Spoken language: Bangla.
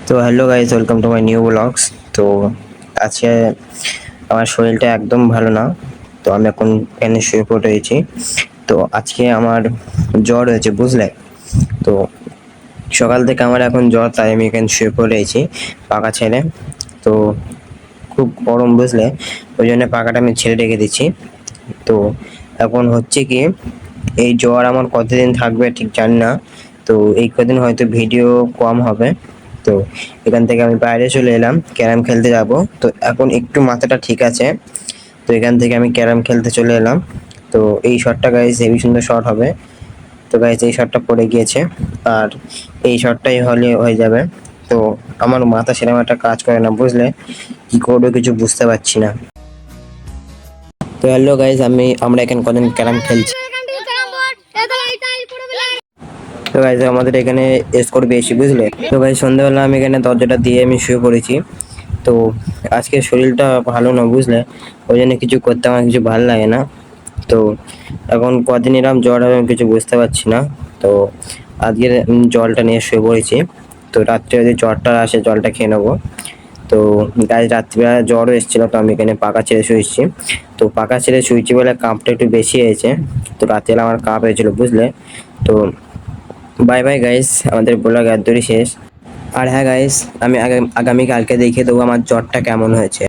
তো hello guys, welcome to my new blogs. তো আজকে আমার শরীরটা একদম ভালো না। তো আমি এখন এখানে শুয়ে পড়ে রয়েছি। তো আজকে আমার জ্বর হয়েছে, বুঝলে। তো সকাল থেকে আমার এখন জ্বর, তাই আমি এখানে শুয়ে পড়ে রয়েছি পাখা ছেড়ে। তো খুব গরম, বুঝলে, ওই জন্য পাখাটা আমি ছেড়ে রেখে দিচ্ছি। তো এখন হচ্ছে কি, এই জ্বর আমার কতদিন থাকবে ঠিক জানি না। তো এই কদিন হয়তো ভিডিও কম হবে। তো এখান থেকে আমি বাইরে চলে এলাম, ক্যারাম খেলতে যাব। তো এখন একটু মাথাটা ঠিক আছে। তো এখান থেকে আমি ক্যারাম খেলতে চলে এলাম। তো এই শটটা গাইজ হেভি সুন্দর শট হবে। তো গাইজ এই শটটা পড়ে গিয়েছে, আর এই শটটাই হলে হয়ে যাবে। তো আমার মাথা সেরকম একটা কাজ করে না, বুঝলে, কি করবো কিছু বুঝতে পারছি না। তো হ্যালো গাইজ, আমরা এখানে কদিন ক্যারাম খেলছি। তো গাইজ আমাদের এখানে স্কোর বেশি, বুঝলে। তো গাইজ সন্ধ্যাবেলা আমি এখানে দরজাটা দিয়ে আমি শুয়ে পড়েছি। তো আজকে শরীরটা ভালো না, বুঝলে, ওই জন্য কিছু করতে আমার কিছু ভালো লাগে না। তো এখন কদিন এরকম জ্বর হবে আমি কিছু বুঝতে পারছি না। তো আজকে জলটা নিয়ে শুয়ে পড়েছি। তো রাত্রে যদি জ্বরটা আসে জলটা খেয়ে নেবো। তো গাইজ রাত্রিবেলা জ্বরও এসেছিলো, তো আমি এখানে পাখা ছেড়ে শুয়েছি। তো পাখা ছেড়ে শুয়েছি বলে কাঁপটা একটু বেশি হয়েছে। তো রাত্রিবেলা আমার কাঁপ হয়েছিল, বুঝলে। তো বাই বাই গাইস, আমাদের ব্লগ এতদূরই শেষ। আর হ্যাঁ গাইস, আমি আগামীকালকে দেখিয়ে দেবো আমার জ্বরটা কেমন হয়েছে।